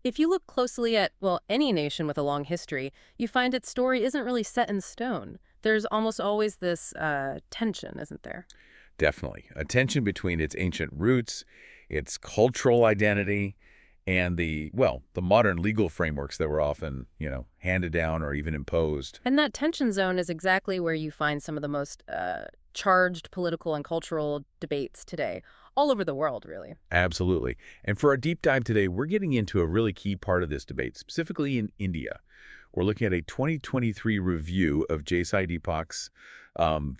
If you look closely at, well, any nation with a long history, you find its story isn't really set in stone. There's almost always this tension, isn't there? Definitely. A tension between its ancient roots, its cultural identity, and the modern legal frameworks that were often, handed down or even imposed. And that tension zone is exactly where you find some of the most charged political and cultural debates today, all over the world, really. Absolutely. And for our deep dive today, we're getting into a really key part of this debate, specifically in India. We're looking at a 2023 review of J.S.I. Deepak's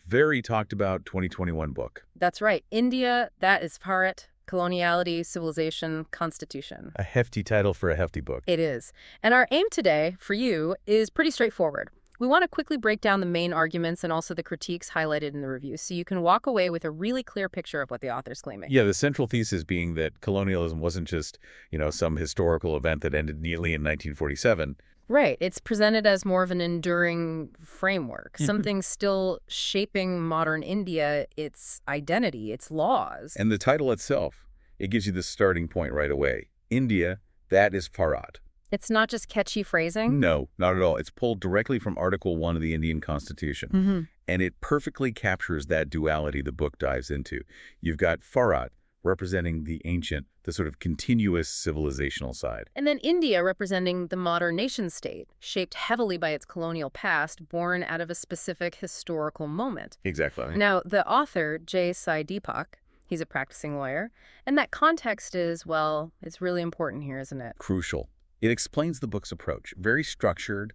very talked about 2021 book. That's right. India, that is Bharat, Coloniality, Civilization, Constitution. A hefty title for a hefty book. It is. And our aim today, for you, is pretty straightforward. We want to quickly break down the main arguments and also the critiques highlighted in the review so you can walk away with a really clear picture of what the author's claiming. Yeah, the central thesis being that colonialism wasn't just, some historical event that ended neatly in 1947. Right. It's presented as more of an enduring framework, something still shaping modern India, its identity, its laws. And the title itself, it gives you the starting point right away. India, that is Bharat. It's not just catchy phrasing? No, not at all. It's pulled directly from Article 1 of the Indian Constitution. And it perfectly captures that duality the book dives into. You've got Bharat representing the ancient, the sort of continuous civilizational side. And then India representing the modern nation-state, shaped heavily by its colonial past, born out of a specific historical moment. Exactly. Now, the author, J.S.I. Deepak, he's a practicing lawyer, and that context is, well, it's really important here, isn't it? Crucial. It explains the book's approach. Very structured,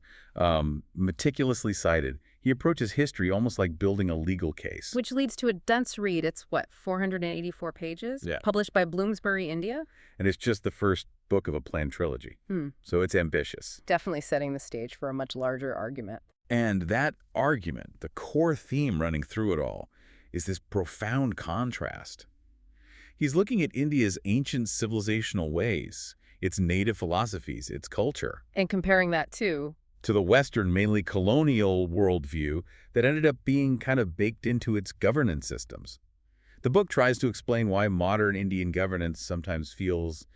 meticulously cited. He approaches history almost like building a legal case. Which leads to a dense read. It's, 484 pages? Yeah. Published by Bloomsbury, India? And it's just the first book of a planned trilogy. So it's ambitious. Definitely setting the stage for a much larger argument. And that argument, the core theme running through it all, is this profound contrast. He's looking at India's ancient civilizational ways, its native philosophies, its culture, And comparing that to the Western, mainly colonial worldview that ended up being kind of baked into its governance systems. The book tries to explain why modern Indian governance sometimes feels,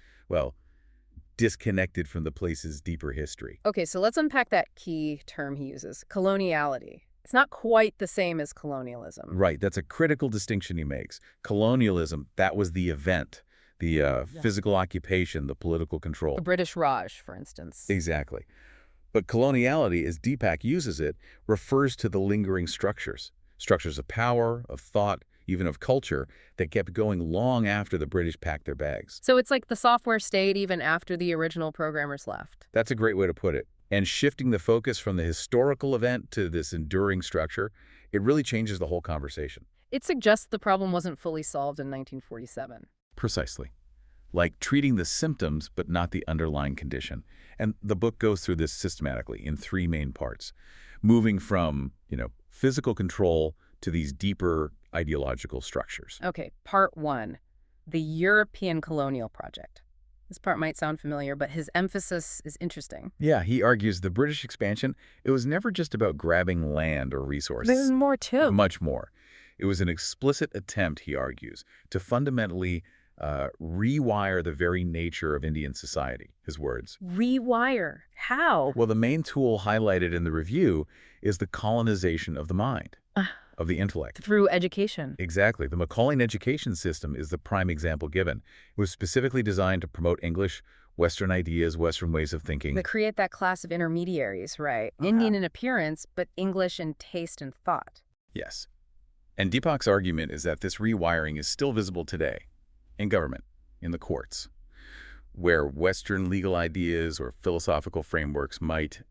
disconnected from the place's deeper history. Okay, so let's unpack that key term he uses, coloniality. It's not quite the same as colonialism. Right, that's a critical distinction he makes. Colonialism, that was the event, the physical occupation, the political control. The British Raj, for instance. Exactly. But coloniality, as Deepak uses it, refers to the lingering structures of power, of thought, even of culture, that kept going long after the British packed their bags. So it's like the software stayed even after the original programmers left. That's a great way to put it. And shifting the focus from the historical event to this enduring structure, it really changes the whole conversation. It suggests the problem wasn't fully solved in 1947. Precisely. Like treating the symptoms but not the underlying condition. And the book goes through this systematically in three main parts, moving from, physical control to these deeper ideological structures. Okay, part 1, the European colonial project. This part might sound familiar, but his emphasis is interesting. Yeah, he argues the British expansion, it was never just about grabbing land or resources. There's more too. Much more. It was an explicit attempt, he argues, to fundamentally rewire the very nature of Indian society, his words. Rewire? How? Well, the main tool highlighted in the review is the colonization of the mind, of the intellect. Through education. Exactly. The Macaulay's education system is the prime example given. It was specifically designed to promote English, Western ideas, Western ways of thinking. To create that class of intermediaries, right? Indian in appearance, but English in taste and thought. Yes. And Deepak's argument is that this rewiring is still visible today. In government, in the courts, where Western legal ideas or philosophical frameworks might,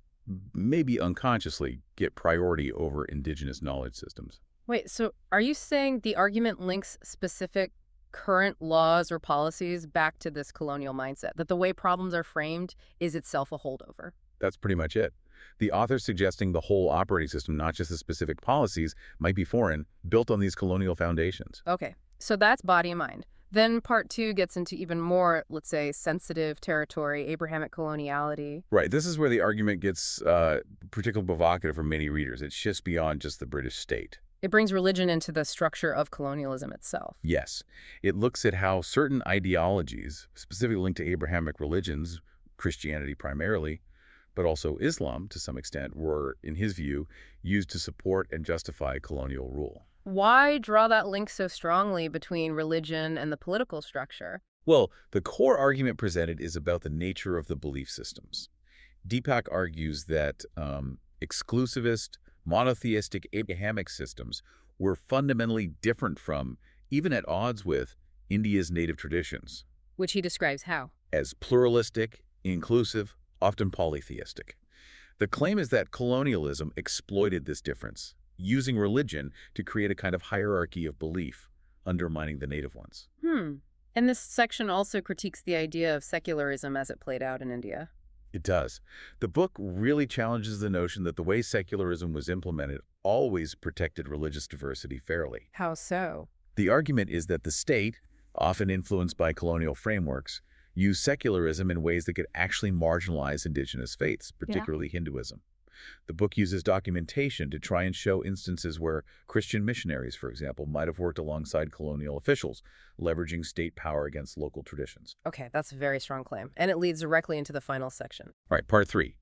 maybe unconsciously, get priority over indigenous knowledge systems. Wait, so are you saying the argument links specific current laws or policies back to this colonial mindset, that the way problems are framed is itself a holdover? That's pretty much it. The author's suggesting the whole operating system, not just the specific policies, might be foreign, built on these colonial foundations. Okay, so that's body and mind. Then part 2 gets into even more, let's say, sensitive territory, Abrahamic coloniality. Right. This is where the argument gets particularly provocative for many readers. It shifts beyond just the British state. It brings religion into the structure of colonialism itself. Yes. It looks at how certain ideologies, specifically linked to Abrahamic religions, Christianity primarily, but also Islam to some extent, were, in his view, used to support and justify colonial rule. Why draw that link so strongly between religion and the political structure? Well, the core argument presented is about the nature of the belief systems. Deepak argues that exclusivist, monotheistic Abrahamic systems were fundamentally different from, even at odds with, India's native traditions, Which he describes how. as pluralistic, inclusive, often polytheistic. The claim is that colonialism exploited this difference, using religion to create a kind of hierarchy of belief, undermining the native ones. And this section also critiques the idea of secularism as it played out in India. It does. The book really challenges the notion that the way secularism was implemented always protected religious diversity fairly. How so? The argument is that the state, often influenced by colonial frameworks, used secularism in ways that could actually marginalize indigenous faiths, particularly Hinduism. The book uses documentation to try and show instances where Christian missionaries, for example, might have worked alongside colonial officials, leveraging state power against local traditions. Okay, that's a very strong claim. And it leads directly into the final section. All right, part 3.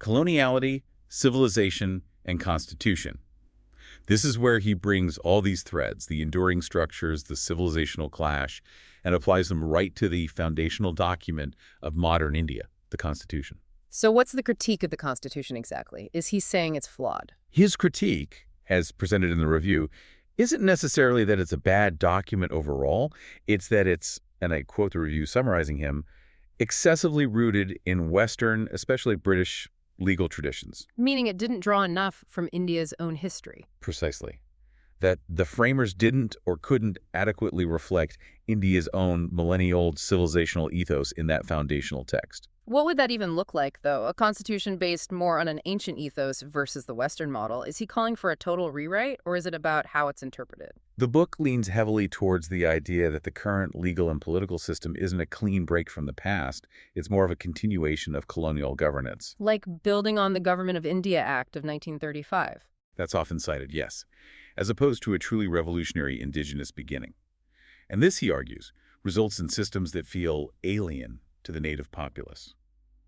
Coloniality, Civilization, and Constitution. This is where he brings all these threads, the enduring structures, the civilizational clash, and applies them right to the foundational document of modern India, the Constitution. So what's the critique of the Constitution exactly? Is he saying it's flawed? His critique, as presented in the review, isn't necessarily that it's a bad document overall. It's that it's, and I quote the review summarizing him, excessively rooted in Western, especially British, legal traditions. Meaning it didn't draw enough from India's own history. Precisely. That the framers didn't or couldn't adequately reflect India's own millennia-old civilizational ethos in that foundational text. What would that even look like, though? A constitution based more on an ancient ethos versus the Western model? Is he calling for a total rewrite, or is it about how it's interpreted? The book leans heavily towards the idea that the current legal and political system isn't a clean break from the past. It's more of a continuation of colonial governance. Like building on the Government of India Act of 1935. That's often cited, yes, as opposed to a truly revolutionary indigenous beginning. And this, he argues, results in systems that feel alien to the native populace.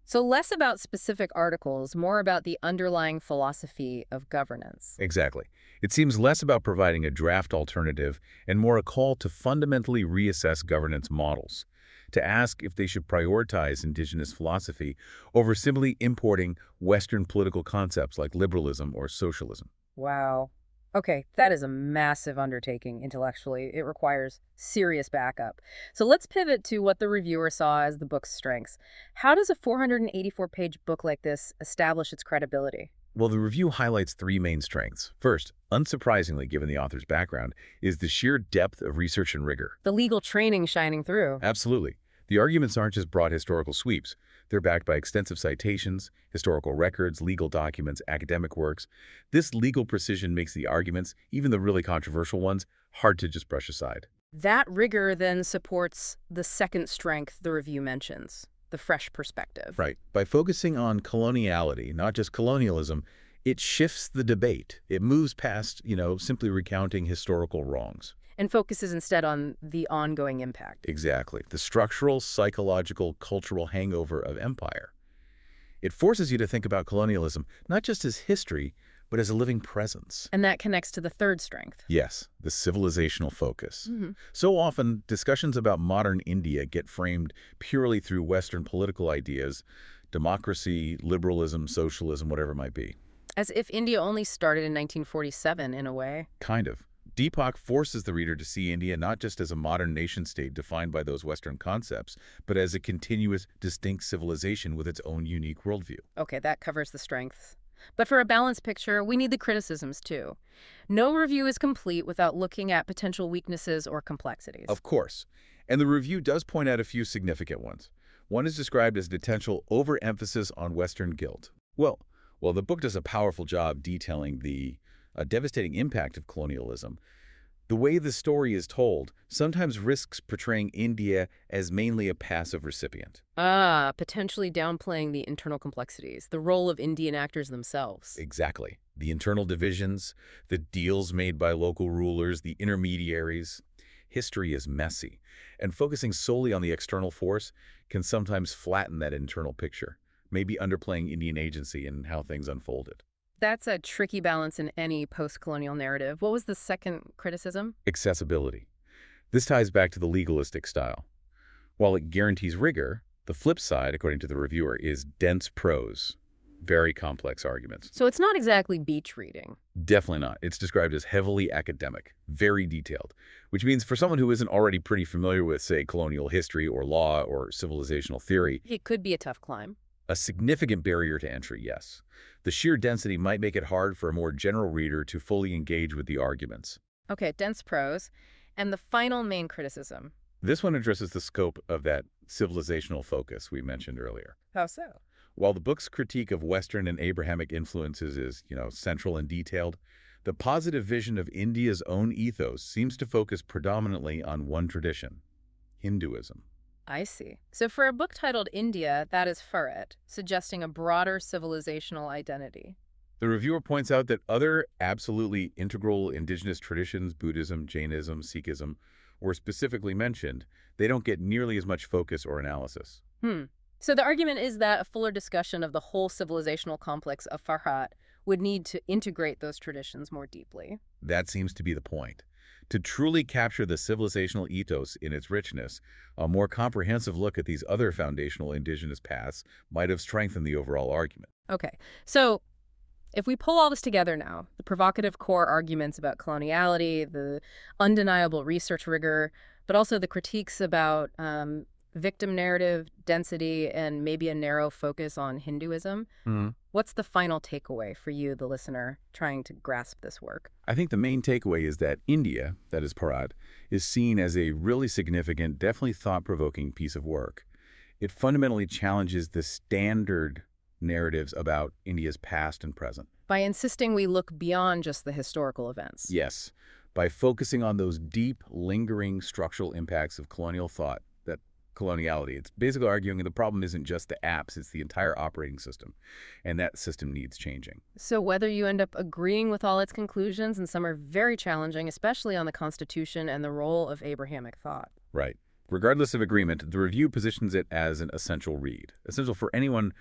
So less about specific articles, more about the underlying philosophy of governance. Exactly. It seems less about providing a draft alternative and more a call to fundamentally reassess governance models, to ask if they should prioritize indigenous philosophy over simply importing Western political concepts like liberalism or socialism. Wow. Okay, that is a massive undertaking intellectually. It requires serious backup. So let's pivot to what the reviewer saw as the book's strengths. How does a 484-page book like this establish its credibility? Well, the review highlights 3 main strengths. First, unsurprisingly given the author's background, is the sheer depth of research and rigor. The legal training shining through. Absolutely. The arguments aren't just broad historical sweeps. They're backed by extensive citations, historical records, legal documents, academic works. This legal precision makes the arguments, even the really controversial ones, hard to just brush aside. That rigor then supports the second strength the review mentions, the fresh perspective. Right. By focusing on coloniality, not just colonialism, it shifts the debate. It moves past, simply recounting historical wrongs. And focuses instead on the ongoing impact. Exactly. The structural, psychological, cultural hangover of empire. It forces you to think about colonialism not just as history, but as a living presence. And that connects to the third strength. Yes, the civilizational focus. So often, discussions about modern India get framed purely through Western political ideas, democracy, liberalism, socialism, whatever it might be. As if India only started in 1947, in a way. Kind of. Deepak forces the reader to see India not just as a modern nation-state defined by those Western concepts, but as a continuous, distinct civilization with its own unique worldview. Okay, that covers the strengths. But for a balanced picture, we need the criticisms, too. No review is complete without looking at potential weaknesses or complexities. Of course. And the review does point out a few significant ones. One is described as potential overemphasis on Western guilt. Well, the book does a powerful job detailing the devastating impact of colonialism. The way the story is told sometimes risks portraying India as mainly a passive recipient. Potentially downplaying the internal complexities, the role of Indian actors themselves. Exactly. The internal divisions, the deals made by local rulers, the intermediaries. history is messy, and focusing solely on the external force can sometimes flatten that internal picture, maybe underplaying Indian agency and how things unfolded. That's a tricky balance in any post-colonial narrative. What was the second criticism? Accessibility. This ties back to the legalistic style. While it guarantees rigor, the flip side, according to the reviewer, is dense prose, very complex arguments. So it's not exactly beach reading. Definitely not. It's described as heavily academic, very detailed, which means for someone who isn't already pretty familiar with, say, colonial history or law or civilizational theory, It could be a tough climb. a significant barrier to entry, yes. The sheer density might make it hard for a more general reader to fully engage with the arguments. Okay, dense prose. And the final main criticism. This one addresses the scope of that civilizational focus we mentioned earlier. How so? While the book's critique of Western and Abrahamic influences is, central and detailed, the positive vision of India's own ethos seems to focus predominantly on one tradition, Hinduism. I see. So for a book titled India, that is Bharat, suggesting a broader civilizational identity. The reviewer points out that other absolutely integral indigenous traditions, Buddhism, Jainism, Sikhism, were specifically mentioned. They don't get nearly as much focus or analysis. So the argument is that a fuller discussion of the whole civilizational complex of Bharat would need to integrate those traditions more deeply. That seems to be the point. To truly capture the civilizational ethos in its richness, a more comprehensive look at these other foundational indigenous paths might have strengthened the overall argument. Okay, so if we pull all this together now, the provocative core arguments about coloniality, the undeniable research rigor, but also the critiques about victim narrative, density, and maybe a narrow focus on Hinduism, what's the final takeaway for you, the listener, trying to grasp this work? I think the main takeaway is that India, that is Bharat, is seen as a really significant, definitely thought-provoking piece of work. It fundamentally challenges the standard narratives about India's past and present. By insisting we look beyond just the historical events. Yes, by focusing on those deep, lingering structural impacts of colonial thought, that coloniality. It's basically arguing the problem isn't just the apps, it's the entire operating system, and that system needs changing. So whether you end up agreeing with all its conclusions, and some are very challenging, especially on the Constitution and the role of Abrahamic thought. Right. Regardless of agreement, the review positions it as an essential read, essential for anyone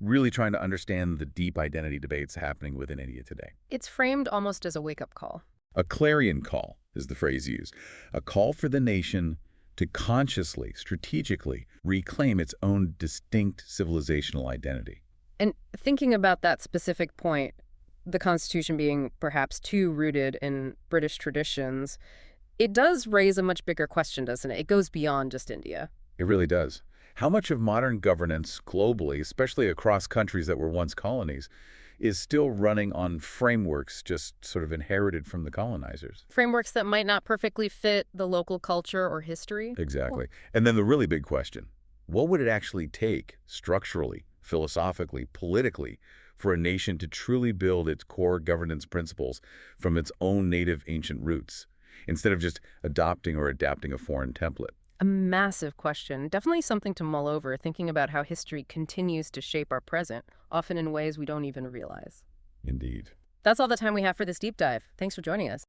really trying to understand the deep identity debates happening within India today. It's framed almost as a wake-up call. A clarion call is the phrase used, a call for the nation to consciously, strategically reclaim its own distinct civilizational identity. And thinking about that specific point, the Constitution being perhaps too rooted in British traditions, it does raise a much bigger question, doesn't it? It goes beyond just India. It really does. How much of modern governance globally, especially across countries that were once colonies, is still running on frameworks just sort of inherited from the colonizers? Frameworks that might not perfectly fit the local culture or history? Exactly. And then the really big question, what would it actually take structurally, philosophically, politically, for a nation to truly build its core governance principles from its own native ancient roots, instead of just adopting or adapting a foreign template? A massive question. Definitely something to mull over, thinking about how history continues to shape our present, often in ways we don't even realize. Indeed. That's all the time we have for this deep dive. Thanks for joining us.